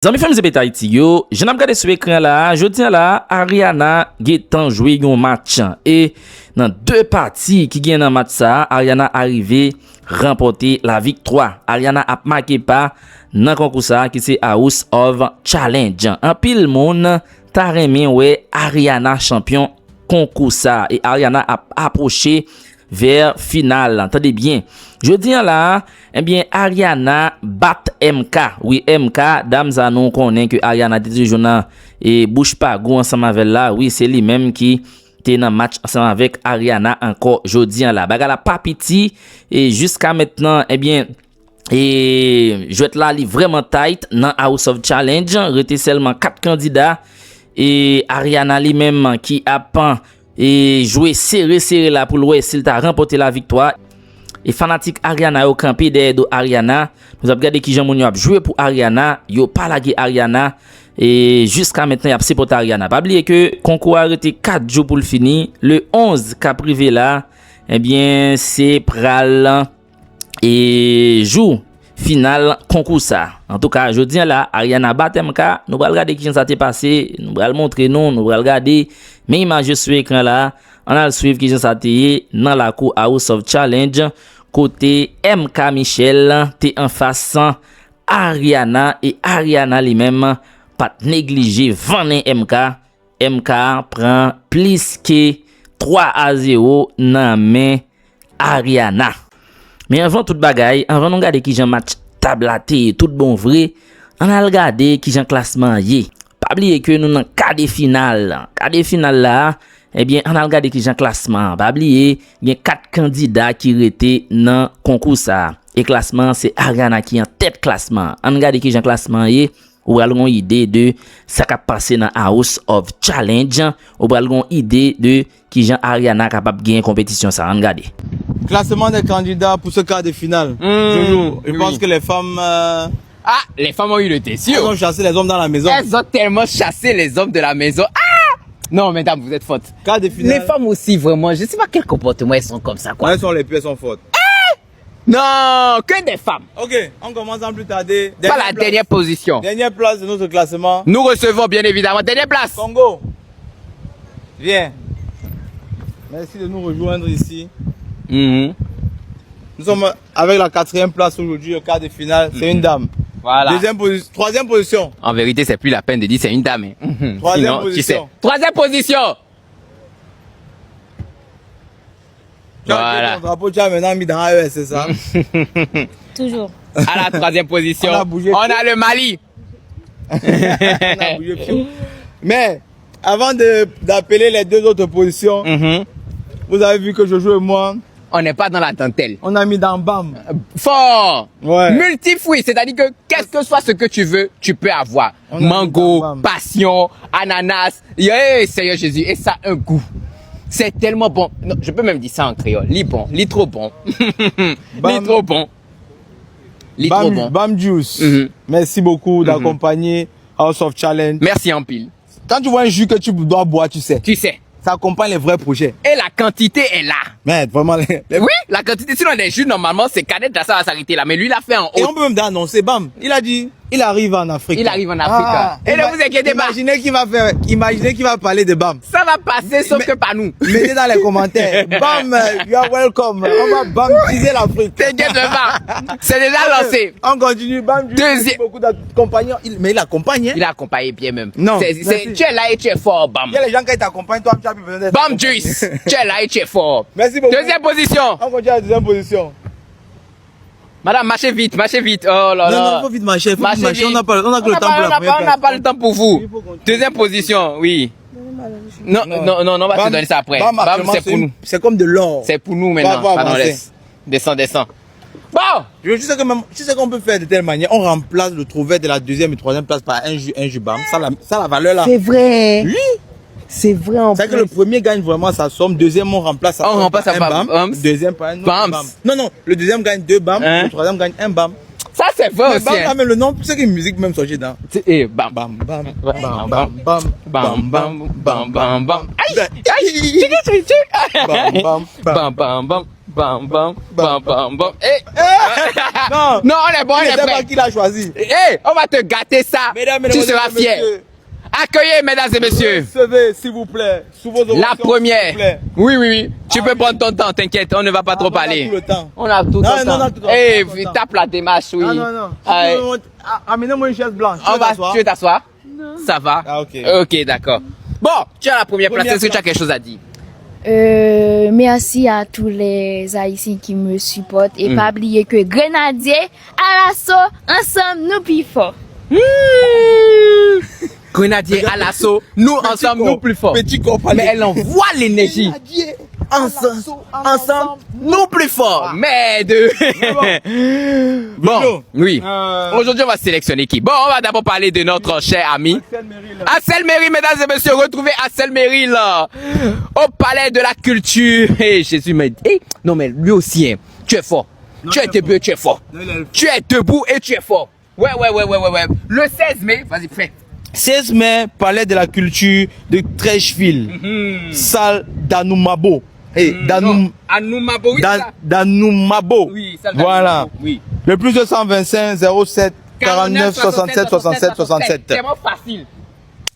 Zami fèm zè beta iti yo, jen ap gade sou ekran la, jodi la, Ariana getan joué yon match. Et dans deux parties qui gen nan match ça, Ariana arrivé remporter la victoire. Ariana ap marqué pas nan concours ça qui c'est House of Challenge. En pile moun ta remen ouais Ariana champion concours ça et Ariana ap approché vers finale. Entendez bien. Jodi là, eh bien Ariana bat MK. Oui, MK, dame zanon konnen que Ariana te toujours nan et bouge pas go ensemble avec là. Oui, c'est lui même qui te nan match ensemble avec Ariana encore jodi là. Bagala pas petit et jusqu'à maintenant, eh bien et jouet là li vraiment tight dans House of Challenge, rete seulement 4 candidats et Ariana lui même qui a pas et jouer serré là pour l'ouest s'il t'a remporté la victoire. Et fanatique Ariana yo campé derrière Ariana, nous avons regardé qui Jean Mounio a joué pour Ariana, yo pas lagué Ariana et jusqu'à maintenant il a supporté Ariana. Pas oublier que concours a arrêté 4 jours pour le finir, le 11 qu'a privé là, eh bien c'est pral et jour final concours ça. En tout cas, je dis là Ariana Batemka, nous allons regarder qui ça t'est passé, nous allons montrer nous allons regarder mes images sur écran là. On a le suivre qui ça t'est dans la cour House of Challenge côté MK Michel t'es en face Ariana et Ariana lui-même pas négliger 20 MK prend plus que 3-0 dans main Ariana. Mais avant toute bagaille, avant de regarder qui j'en match tablaté tout bon vrai, on a regardé qui j'en classement yé. Pas oublier que nous dans quart de finale. Quart de finale là, eh bien, on a regardé qui j'en classement. Pas oublier, il y a 4 candidats qui étaient dans concours ça. Et classement c'est Ariana qui en tête classement. On regarde qui j'en classement yé. Ou allons une idée de ça qui a passé dans House of Challenge. Ou allons une idée de qui Jean Ariana capable de gagner compétition ça. Regardez. Classement des candidats pour ce quart de finale. Je pense que les femmes les femmes ont eu le déçu. elles ont chassé les hommes dans la maison. Elles ont tellement chassé les hommes de la maison. Non, mesdames, vous êtes fortes. Quart de finale. Les femmes aussi, vraiment, je sais pas quel comportement elles sont comme ça, quoi. Elles sont les pires, elles sont fortes. Non, que des femmes. Ok, on commence sans plus tarder. Pas la dernière position. Dernière place de notre classement. Nous recevons bien évidemment dernière place. Congo. Viens. Merci de nous rejoindre ici. Nous sommes avec la 4e place aujourd'hui au quart de finale. C'est une dame. Voilà. 3e position. En vérité, c'est plus la peine de dire c'est une dame. 3e position. Tu sais. 3e position. Voilà. Ton drapeau, tu as maintenant mis dans AES, c'est ça? Toujours. À la 3e position, On a bougé on a le Mali. On a bougé pied. Mais avant d'appeler les 2 autres positions, vous avez vu que je joue et moi, On n'est pas dans la dentelle. on a mis dans BAM. Fort. Ouais. Multifruit, c'est-à-dire que quel que soit ce que tu veux, tu peux avoir. On a Mango, mis dans passion, ananas. Yeah, Seigneur Jésus. Et ça a un goût. C'est tellement bon. Non, je peux même dire ça en créole. Lit bon, lit trop bon. Lit trop bon. Lit trop bon. BAM Juice. Mhm. Merci beaucoup d'accompagner House of Challenge. Merci en pile. Quand tu vois un jus que tu dois boire, tu sais. Tu sais. Ça accompagne les vrais projets. Et la quantité est là. Mais vraiment, Oui, la quantité, sinon les jus, normalement, c'est cadet, ça va s'arrêter là. Mais lui, il a fait en et haut. on peut même annoncer, BAM. Il a dit, il arrive en Afrique. Il arrive en Afrique. Et ne vous inquiétez pas. Imaginez qu'il va parler de BAM. Ça va passer, sauf que pas nous. Mettez dans les commentaires. BAM, you are welcome. On va BAM teaser l'Afrique. T'inquiète pas. C'est déjà lancé. On continue. BAM, Deuxième. beaucoup d'accompagnants. Mais il accompagne, hein. Il a accompagné bien même. Non, Tu merci. es là et tu es fort, bam. Il y a les gens qui t'accompagnent, toi, tu as plus besoin d'être. Bam Juice. Tu es là et tu es fort. Merci beaucoup. Deuxième position. On continue à la deuxième position. Madame, marchez vite, marchez vite. Oh là là. Non, non, faut vite marcher. Faut vite Marchez marcher. vite. On n'a que le temps pour la première On n'a place. pas le temps pour vous. Deuxième position, oui. Non, on va te donner ça après. BAM, Bam, actuellement, c'est pour nous. c'est comme de l'or. C'est pour nous maintenant. Va Pardon, avancer. laisse. Descends. Bon. Tu sais que même, tu sais qu'on peut faire de telle manière, on remplace le trouvet de la 2e et 3e place par un jus BAM. Ça, la valeur là. C'est vrai. Oui. C'est vrai en C'est que le premier gagne vraiment sa somme, deuxième on remplace sa On somme remplace par par un BAM. deuxième par un autre BAM. BAM. Non, le deuxième gagne 2 BAM, Hein? le troisième gagne 1 BAM. Ça, c'est vrai Mais aussi. BAM, hein. là, même le nom, tu sais qu'il y a une musique même sortie dedans. Eh, bam. BAM, BAM, Bam, BAM, bam, BAM, Bam, bam, bam, bam, bam. Aïe, Ben, aïe, BAM, BAM, BAM. bam, bam, bam, bam, bam, bam, bam, bam. Eh! Non! Non, on est bon, on est Je ne sais pas prêt. qui l'a choisi. Eh, on va te gâter ça. Mesdames, Tu mesdemoiselles, seras fier. messieurs, Accueillez, mesdames et messieurs. recevez, s'il vous plaît, sous vos ovations, La s'il vous première. plaît. Oui, oui, oui. Tu peux oui. prendre ton temps, t'inquiète, on ne va pas trop On a parler. tout le temps. On a tout Non, le non, temps. on a tout le temps. Eh, On a tout le temps. tape la démarche, oui. Non, non, non. Ah, Amenez-moi une chaise blanche. on va, tu veux t'asseoir? Non. Ça va? Ah, ok. Ok, d'accord. Bon, tu as la première place. Première Est-ce que tu as place. quelque chose à dire? Merci à tous les Haïtiens qui me supportent et pas oublier que Grenadier à l'assaut, ensemble nous plus forts. Grenadier à l'assaut, nous ensemble, nous plus forts. Petit corps, Mais elle envoie l'énergie. Ensemble, nous plus forts. Mais de... Bon, Bruno, oui. Aujourd'hui, on va sélectionner qui? Bon, on va d'abord parler de notre cher ami. Assel Merrill, mesdames et messieurs, retrouvez Assel Merrill au Palais de la Culture. Et Jésus m'a dit, non mais lui aussi, hein, tu es fort. Non, Tu es il est debout, tu es fort. Non, il est fort. Tu es debout et tu es fort. Ouais. Le 16 mai, vas-y, fais. 16 mai, Palais de la Culture de Trècheville. Salle d'Anoumabo. Anoumabo, oui, ça. D'Anoumabo. Oui, salle Voilà. d'Anoumabo, oui. Le plus 225 07 49 67 67 67. C'est vraiment facile.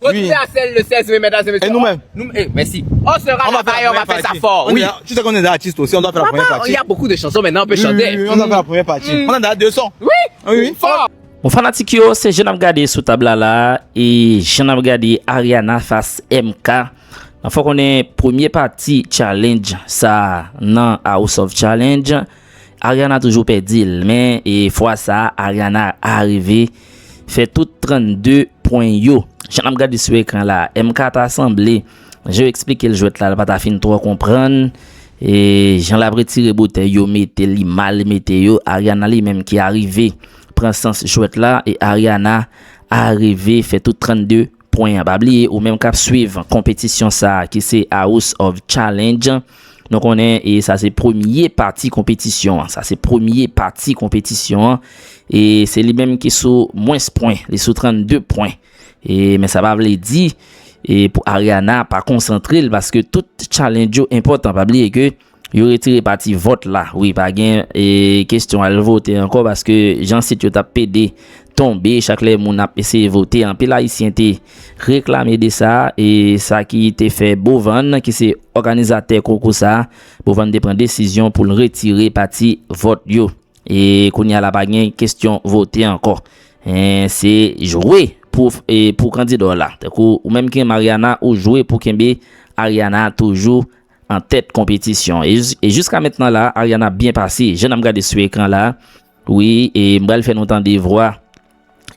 Retrouvez Oui. Assel le 16 mai, mesdames et messieurs. Et nous-mêmes. Merci. On sera là-bas et on va faire ça fort. Oui. Tu sais qu'on est des artistes aussi, on doit faire la première Papa, partie. il y a beaucoup de chansons maintenant, on peut Oui, chanter. oui, on doit faire la première partie. On a déjà 200. Oui. Fort. Mon fanatique yo, c'est j'en ai regardé sous table là et j'en ai regardé Ariana face MK. Il faut qu'on ait premier parti challenge ça non House of Challenge. Ariana toujours perdu mais et fois ça Ariana arrivé fait tout 32 points yo. J'en ai regardé sur écran là MK t'a assemblé. Je vais expliquer le jeu là pas ta fin trop comprendre. Et j'en l'ai retiré bouteille yo mette li mal mette yo Ariana li même qui arrivé prend sens chouette là et Ariana arrivé fait tout 32 points à oublier ou même cap suivre compétition ça qui c'est House of Challenge. Donc on est et ça c'est premier partie compétition, ça c'est premier partie compétition et c'est lui même qui sous moins points, les sous 32 points. Et mais ça va veut dire et pour Ariana pas concentrer parce que tout challenge important pas oublier que yo retiré parti vote là. Oui, pas gain et question à le voter encore parce que Jean site yo t'a pédé tomber chaque les moun a essayé voter en pile haïtien té réclamer de ça et ça qui était fait Bovan qui c'est organisateur concours ça Bovan de prendre décision pour le retirer parti vote yo et qu'on y a la pas gain question voter encore. C'est jouer pour candidat là. Ou même que Mariana ou jouer pour Kembe Ariana toujours en tête compétition et jusqu'à maintenant là Ariana bien passé je n'ai regardé sur écran là oui et m'bral fait longtemps des voix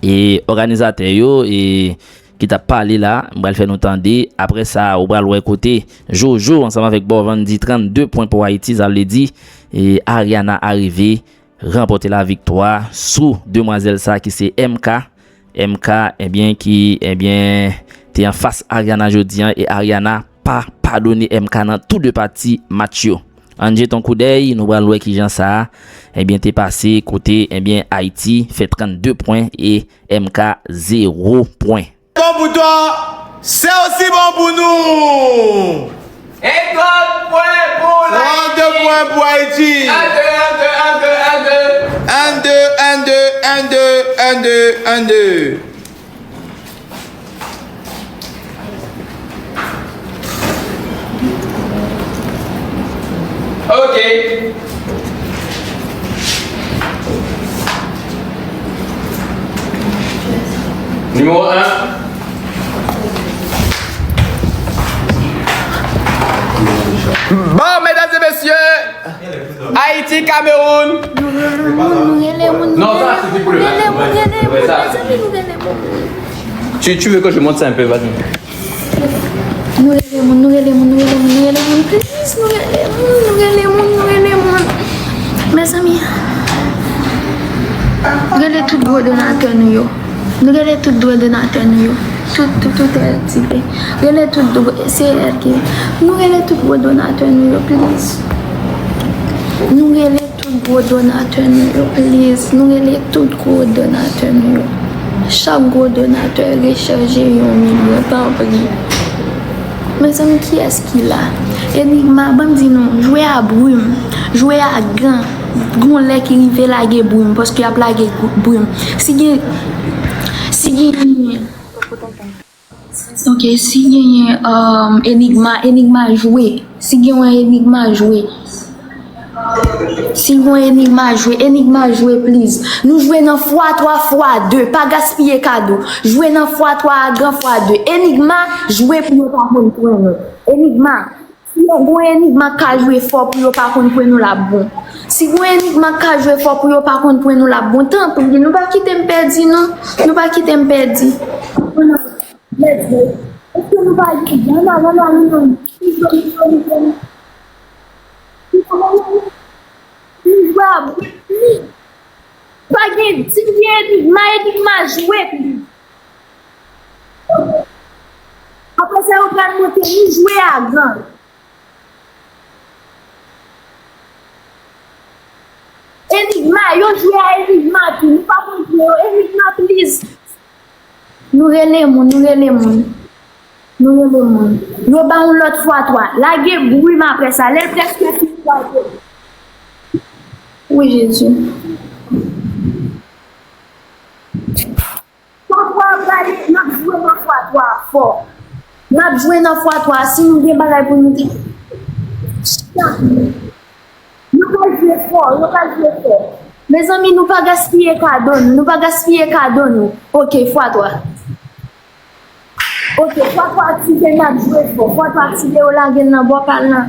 et organisateur yo et qui t'a parlé là m'bral fait longtemps après ça au bras l'autre côté Jojo ensemble avec Bovan dit 32 points pour Haïti ça veut dire et Ariana arrivé remporter la victoire sous demoiselle ça qui c'est MK qui t'es en face Ariana Jodian et Ariana pas pardonner MK dans tous deux parties match yo. Anje ton coup d'œil, nous va louer qui gens ça. T'es passé côté Haïti fait 32 points et MK 0 points. Bon pour toi, c'est aussi bon pour nous. Et 30 points pour la 32 points pour Haïti. 1, 2. Ok. Numéro 1. Bon, mesdames et messieurs, Haïti, Cameroun. Non, ça, c'est pour le Tu veux que je monte ça un peu, vas-y. Mes amis, regardez tout droit donateur nous. Regardez tout droit donateur nous. Tout est typé. Regardez tout droit, c'est elle qui. Nous regardez tout droit donateur nous, please. Nous regardez tout droit donateur nous, please. Nous regardez tout droit donateur nous. Chaque gros donateur rechargé 1 million par prix. Mes amis, qui est-ce qu'il a? Enigma, bon dis non, jouer à brume, jouer à gant, gon lè qui rive la ge brume parce qu'il y a la ge brume. Si y a Enigma jouer, si y a un Enigma jouer. Si vous avez Enigma jouer, please. Nous jouons dans x3x2, pas gaspiller cadeau. Jouer dans x3 grand x2. Enigma jouer pour nous pas contre nous. Enigma. Si vous avez Enigma qui jouer fort pour nous pas contre nous la bon. Si vous avez Enigma qui jouer fort pour nous pas contre nous la bon. Tant pis, nous pas quitter me perdu non. Nous pas quitter me perdu. Let's go. Est-ce que nous pas quitter? Non. Baguette, si vous Enigma jouer. Après ça, on va monter, nous jouer à grand. Enigma, yo jouer à Enigma, nous pas contre Enigma, please. Nous relèvons. Nous avons l'autre fois, toi. La gueule bruit après ça, les presque fini. Oui, Jésus. Nous avons joué dans fois 3 si nous avons des pour nous dire. Nous allons jouer fort. Mes amis, nous pas gaspiller cadeau. Ok, fois 3. Ok, fois 3 activer notre jouer fort. Fois 3 activer au lague dans bois par là.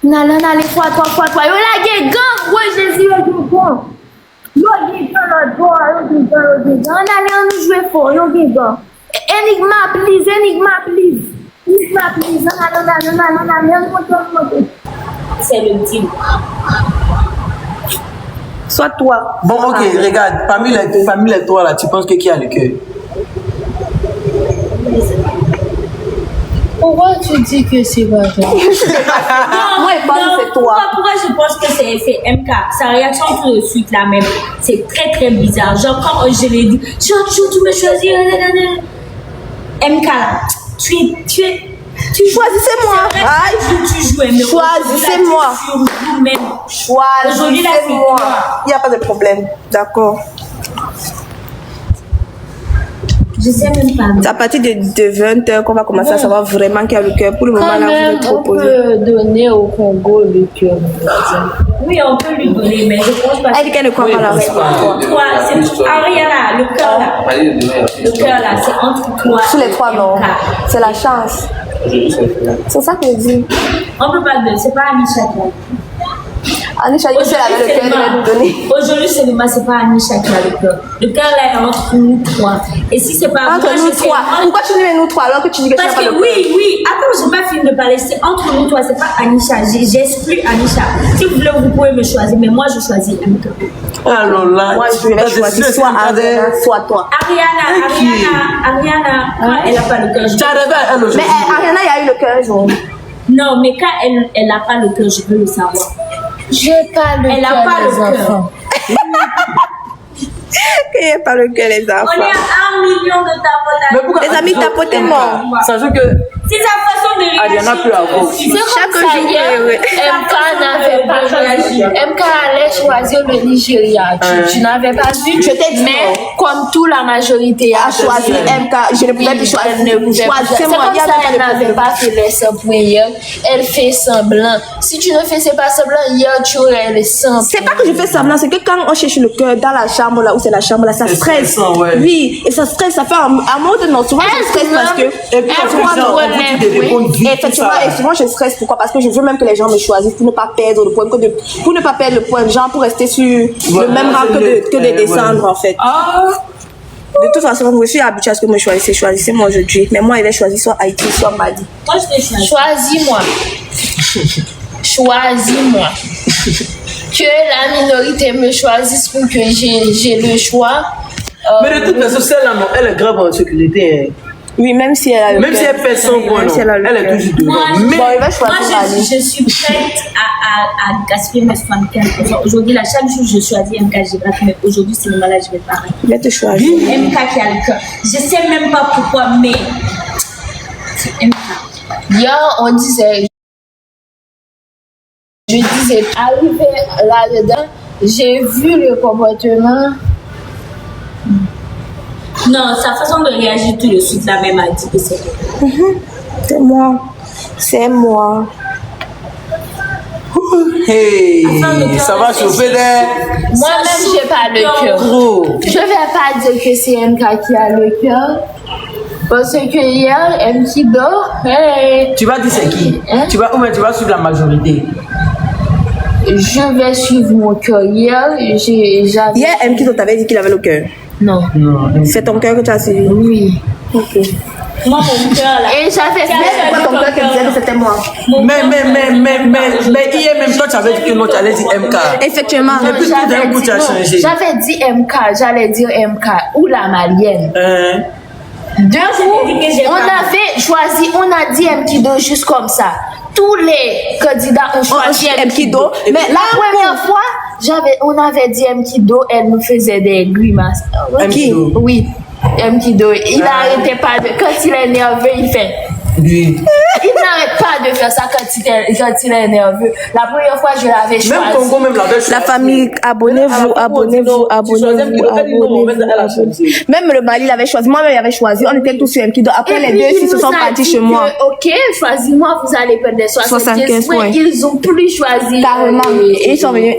Non, fois 3. Yo lague gang, ouais, Jésus, yo gang. Yo gang l'autre bord, on allait jouer fort, yo gang. Enigma, please. Non. C'est le deal. Soit toi. Bon, ok, regarde, parmi les trois là, tu penses que qui a le cœur? Pourquoi tu dis que c'est pas toi? Moi, je pense que c'est toi. Pourquoi je pense que c'est MK? Sa réaction tout de suite la même. C'est très très bizarre. Genre, quand je l'ai dit, tu me choisis. MK, tu choisissez-moi. Tu jouais, mais choisissez-moi. Choisissez-moi. Il n'y a pas de problème. D'accord. Je sais même pas. C'est à partir de 20h qu'on va commencer à savoir vraiment qui a le cœur. Pour le moment, là, vous êtes proposé. On peut donner au Congo le cœur. Oui, on peut lui donner, mais je pense pas. Elle dit qu'elle ne croit pas la règle. Toi, c'est Ariana, le cœur là. Le cœur là, c'est entre toi. Tous les trois, non. C'est la chance. C'est ça que je dis. On peut pas le donner, c'est pas Anisha qui a. Anisha, il sait avec le cœur, elle va nous donner. Aujourd'hui, c'est pas Anisha qui a le cœur. Le cœur là est entre nous trois. Et si c'est pas entre nous trois. Pourquoi tu dis nous trois alors que tu dis que tu n'as pas le cœur? Oui. Attends, j'ai pas fini de parler. C'est entre nous trois, c'est pas Anisha. J'exclus Anisha. Si vous voulez, vous pouvez me choisir, mais moi je choisis MK. Alors là, moi je vais choisir soit Ariana, soit toi. Ariana, quand elle a pas le cœur, mais Ariana, il y a eu le cœur un jour. Non, mais quand elle a pas le cœur, je veux le savoir. J'ai pas le cœur. Elle a pas le cœur. Il n'y a pas le cœur, les enfants. On est à 1 million de tapotages. Les amis, tapotez-moi. Sachant que c'est sa façon de réagir. Ariana peut avoir. Chaque jour, MK n'avait pas choisi. MK allait choisir le Nigeria. Tu n'avais pas vu. Je t'ai dit mais comme toute la majorité a choisi MK, je ne pouvais plus choisir. Choisissez-moi. Elle n'avait pas fait les 100 points hier. Elle fait semblant. Si tu ne faisais pas semblant hier, tu aurais les 100. C'est pas que je fais semblant, c'est que quand on cherche le cœur dans la chambre là où c'est la chambre là, ça stresse. Oui, et ça stresse, ça fait un mot de non. Souvent je stresse parce que effectivement, et souvent je stresse. Pourquoi? Parce que je veux même que les gens me choisissent pour ne pas perdre le point, pour ne pas perdre le point, genre pour rester sur le même rang que de descendre en fait. De toute façon, je suis habituée à ce que me choisissez. Choisissez-moi aujourd'hui. Mais moi, il va choisir soit Haïti, soit Mali. Moi, je vais choisir. Choisis-moi. Que la minorité me choisisse pour que j'ai le choix. Mais de toute façon, celle-là, elle est grave en sécurité. Oui, même si elle a le même si elle fait son point, elle est toujours devant. Mais je suis prête à gaspiller mes 75%. Aujourd'hui, là, chaque jour, je choisis MK, mais aujourd'hui, c'est le malade, je vais pas. Je vais te choisir. MK qui a le cœur. Je sais même pas pourquoi, mais c'est MK. Hier, on disait, je disais, arrivé là-dedans, j'ai vu le comportement. Non, sa façon de réagir tout de suite, la même a dit que c'est C'est moi. C'est moi. Hey, ça va chauffer d'air. Moi-même, j'ai pas le cœur. Je vais pas dire que c'est MK qui a le cœur. Parce que hier, MK dort. Hey. Tu vas dire c'est qui? Hein? Tu vas suivre la majorité. Je vais suivre mon cœur. Hier, j'avais. Hier, MK t'avait dit qu'il avait le cœur. Non. C'est ton cœur que tu as suivi. Oui. Ok. Moi, mon cœur là. Et j'avais fait. Pourquoi ton cœur te disait que c'était moi? Mais hier même toi tu avais dit que non, tu allais dire MK. Effectivement. Et puis tout d'un coup tu as changé. J'avais dit MK, j'allais dire MK ou la malienne. Deux coups, on avait choisi, on a dit Mkido juste comme ça. Tous les candidats ont choisi Mkido. Mais la première fois, on avait dit Mkido, elle nous faisait des grimaces. Mkido. Oui, Mkido. Il n'arrêtait pas de. Quand il est nerveux, il fait. Lui. Il n'arrête pas de faire ça quand il est nerveux. La première fois, je l'avais choisi. Même Congo, même l'avait choisi. La famille, abonnez-vous. Même le Mali l'avait choisi. Moi-même, il avait choisi. On était tous sur Mkido. Après, les deux, ils se sont partis chez moi. Ok, choisis-moi, vous allez prendre des 75 points. Ils ont plus choisi. Carrément. Elles sont venues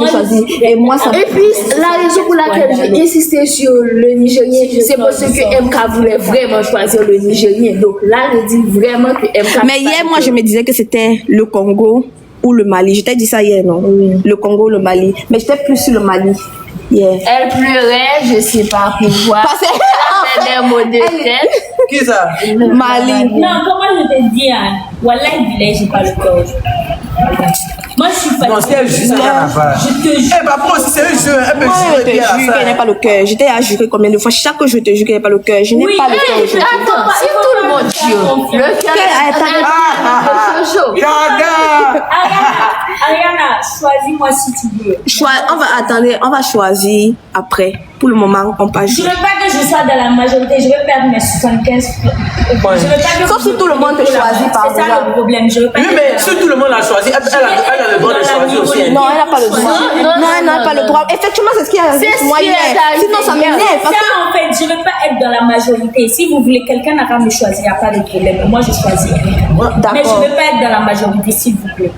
choisir. Et moi, ça. Et puis, la raison pour laquelle j'ai insisté sur le Nigérien, c'est parce que MK voulait vraiment choisir le Nigérien. Donc là, je dis vraiment que MK. Mais hier, moi, je me disais que c'était le Congo ou le Mali. Je t'ai dit ça hier, non? Oui. Le Congo ou le Mali. Mais j'étais plus sur le Mali. Yeah. Elle pleurait, je sais pas pourquoi. Parce que elle avait des mots de tête. Qui ça? Mali. Non, comment je te dis, hein? Wallah, il j'ai pas le cœur. Moi, je suis fatiguée. Non, c'est un jeu, ça n'a pas. Je te jure. Eh, papa aussi, c'est un jeu. Elle peut Moi, je te jurer jure qu'elle n'a pas le cœur. J'étais à jurer combien de fois. Chaque jour, je te jure qu'elle n'a pas le cœur. Je n'ai pas le cœur aujourd'hui. Attends, si tout le monde dit, le cœur est chaud. Ariana, choisis-moi si tu veux. On va choisir après. Pour le moment, on passe. Je veux pas que je sois dans la majorité, je veux perdre mes 75 points. Je veux pas que sauf si tout le monde te choisit par c'est ça le problème. Je veux pas. Oui, mais si tout le monde l'a choisi, elle a le droit de choisir aussi. Non, elle n'a pas le droit. Non, elle n'a pas le droit. Effectivement, c'est ce qui est moyen. Sinon, ça m'énerve. Ça, en fait, je veux pas être dans la majorité. Si vous voulez, quelqu'un n'a qu'à me choisir, il n'y a pas de problème. Moi, je choisis quelqu'un. Mais je veux pas être dans la majorité, s'il vous plaît.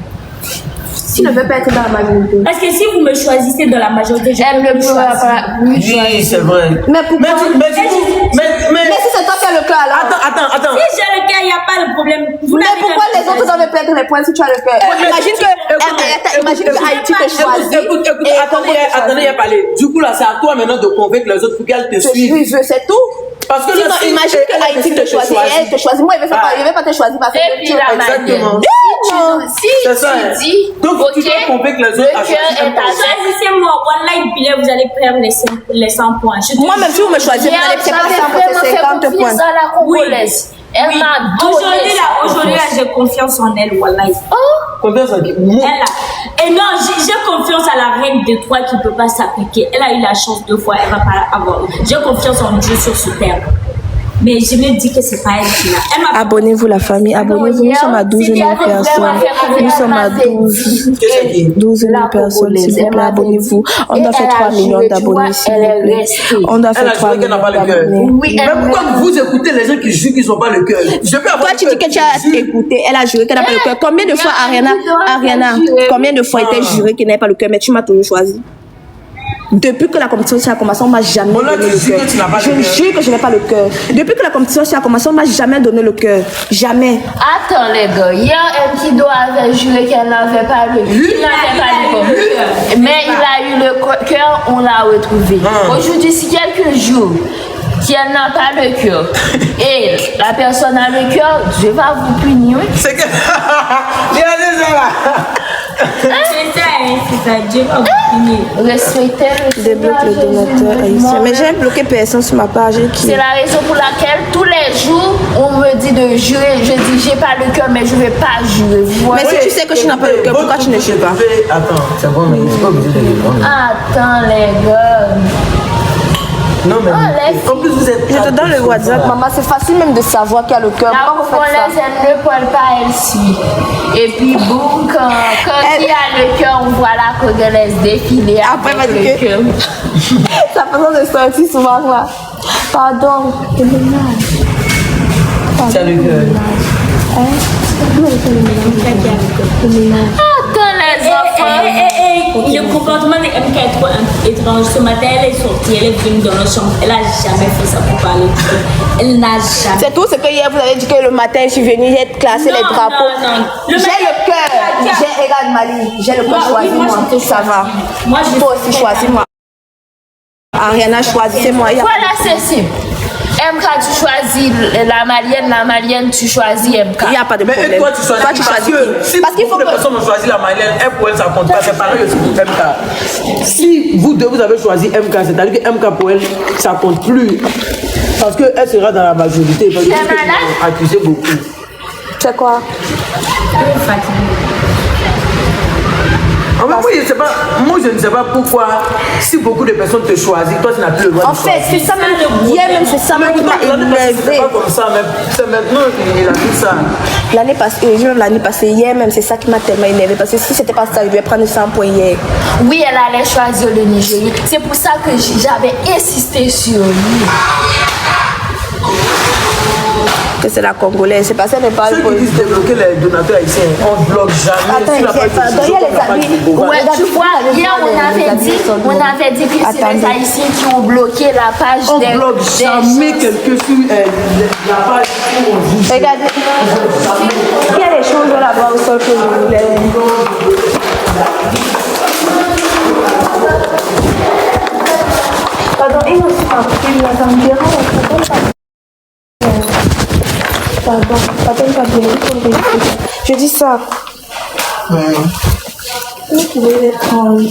Tu ne veux pas être dans la majorité. Parce que si vous me choisissez dans la majorité, elle ne pourra pas. Oui, c'est vrai. Mais pourquoi? Mais si c'est toi qui as le cœur, alors. Attends. Si j'ai le cœur, il n'y a pas de problème. Mais pourquoi les autres doivent perdre les points si tu as le cœur? Imagine que Haïti te choisit. Écoute, attendez, il y a parlé. Du coup, là, c'est à toi maintenant de convaincre les autres pour qu'elles te suivent. C'est tout. Parce que sinon, imagine que Haïti te choisit et elle te choisit. Moi, il ne veut pas te choisir parce que tu as exactement. Si tu dis, donc tu dois convaincre les autres à choisir. Choisissez-moi, Wallah, vous allez perdre les 100 points. Moi-même, si vous me choisissez, vous allez perdre 50 points. Congolaise. Elle m'a Aujourd'hui, j'ai confiance en elle, Wallah. Confiance en qui? Et non, j'ai confiance à la reine de Troyes qui ne peut pas s'appliquer. Elle a eu la chance 2 fois, elle va pas avoir. J'ai confiance en Dieu sur ce terre. Mais je me dis que c'est pas elle qui l'a. Abonnez-vous la famille, abonnez-vous. Nous sommes à 12 000 personnes. Nous sommes à 12 000 personnes. S'il vous plaît, abonnez-vous. On doit faire 3 millions d'abonnés, s'il vous plaît. On doit faire 3 millions d'abonnés. Mais pourquoi vous écoutez les gens qui jurent qu'ils n'ont pas le cœur? Toi, tu dis que tu as écouté, elle a juré qu'elle n'a pas le cœur. Combien de fois, Ariana, combien de fois était juré qu'elle n'avait pas le cœur, mais tu m'as toujours choisi? Depuis que la compétition a commencé, on m'a jamais donné le cœur. Je jure que je n'ai pas le cœur. Depuis que la compétition a commencé, on m'a jamais donné le cœur. Jamais. Attends les gars, hier Mkido avait juré qu'elle n'avait pas le cœur. Mais il a eu le cœur, on l'a retrouvé. Aujourd'hui, si quelqu'un joue qu'elle n'a pas le cœur et la personne a le cœur, je vais vous punir. C'est que... Regardez ça là. C'est ça, Dieu va vous punir. Respectez Débloque le donateur haïtien. Mais j'ai bloqué personne sur ma page. C'est la raison pour laquelle tous les jours on me dit de jurer. Je dis j'ai pas le cœur mais je vais pas jurer. Mais si tu sais que tu n'as pas le cœur, pourquoi tu ne jures pas? Attends, c'est bon, mais c'est pas obligé de répondre. Attends les gars. Non, mais en plus, vous êtes. Je te donne le WhatsApp, maman. C'est facile même de savoir qui a le cœur. La congolaise, elle ne parle pas, elle suit. Et puis, boum, quand il y a le cœur, on voit la congolaise défiler. Après, avec le cœur. Sa façon de sortir souvent là. Pardon, le ménage. C'est le cœur. Attends, les enfants. Le comportement de MK est trop étrange. Ce matin, elle est sortie, elle est venue dans notre chambre. Elle n'a jamais fait ça pour parler. Elle n'a jamais. C'est tout ce que hier vous avez dit que le matin je suis venue, j'ai classé les drapeaux. J'ai le cœur. Regarde Mali, j'ai le cœur choisi moi. Ça va. Moi, je Toi aussi choisis-moi. Ariana, choisissez-moi. Voilà, c'est simple. MK, tu choisis la malienne, tu choisis MK. Il n'y a pas de problème. Mais toi, tu choisis. Parce qu'il faut que les personnes ont choisi la malienne, elle pour elle, ça compte pas. C'est pareil aussi pour MK. Si vous deux, vous avez choisi MK, c'est-à-dire que MK pour elle, ça compte plus. Parce qu'elle sera dans la majorité. Parce que accuser beaucoup. C'est quoi? En fait, moi, je ne sais pas pourquoi, si beaucoup de personnes te choisissent, toi, tu n'as plus le droit de choisir. En fait, c'est ça même. Hier même, c'est ça même qui m'a énervé. C'est pas comme ça, mais c'est maintenant qu'il a dit ça. L'année passée, hier même, c'est ça qui m'a tellement énervé. Parce que si c'était pas ça, il devait prendre 100 points hier. Oui, elle allait choisir le Nigeria. C'est pour ça que j'avais insisté sur lui. Que c'est la Congolaise, c'est parce qu'elle n'est pas. Ceux qui disent débloquer les donateurs haïtiens, on ne bloque jamais. Attends, il y a les amis. Ouais, tu vois, hier on avait dit que c'est les Haïtiens qui ont bloqué la page on ne bloque jamais quelqu'un sur la page où on juge. Regardez, il y a des choses là-bas au sol que je voulais. Pardon, il me fait un film, ça me dérange. Pardon, pas bien. Je dis ça. Vous pouvez les prendre.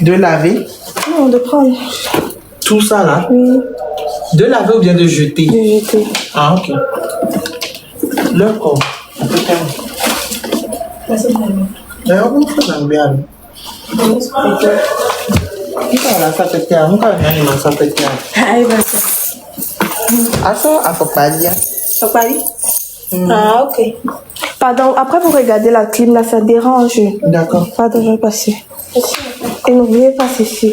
De laver? Non, de prendre. Tout ça là? Oui. De laver ou bien de jeter? De jeter. Ah, ok. Leur corps. On peut faire. D'ailleurs, on peut faire bien. Voilà, ça peut être. On peut faire ça peut être. Ah, ok. Pardon, après vous regardez la clim là, ça dérange. D'accord. Pardon, je vais passer. Et n'oubliez pas ceci.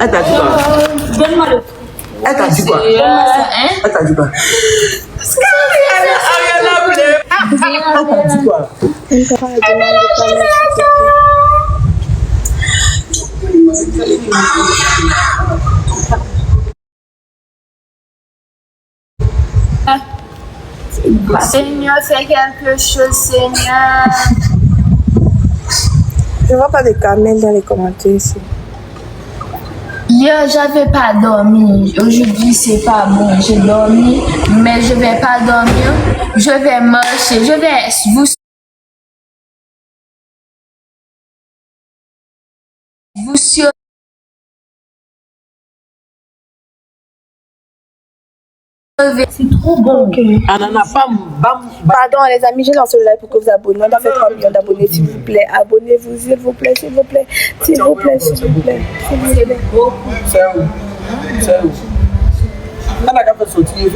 Elle t'a dit quoi? Donne-moi le. Elle t'a dit quoi? Elle t'a dit quoi? Elle t'a dit quoi? Seigneur, fais quelque chose, Seigneur. Je ne vois pas de camel dans les commentaires ici. Hier, j'avais pas dormi. Aujourd'hui, c'est pas bon. J'ai dormi, mais je vais pas dormir. Je vais marcher. Je vais vous sur. C'est trop bon. Okay. Pardon les amis, j'ai lancé le live pour que vous abonnez. On a fait 3 millions d'abonnés, s'il vous plaît. Abonnez-vous, s'il vous plaît, s'il vous plaît. S'il vous plaît, s'il vous plaît. C'est où? Elle n'a qu'à faire sortir.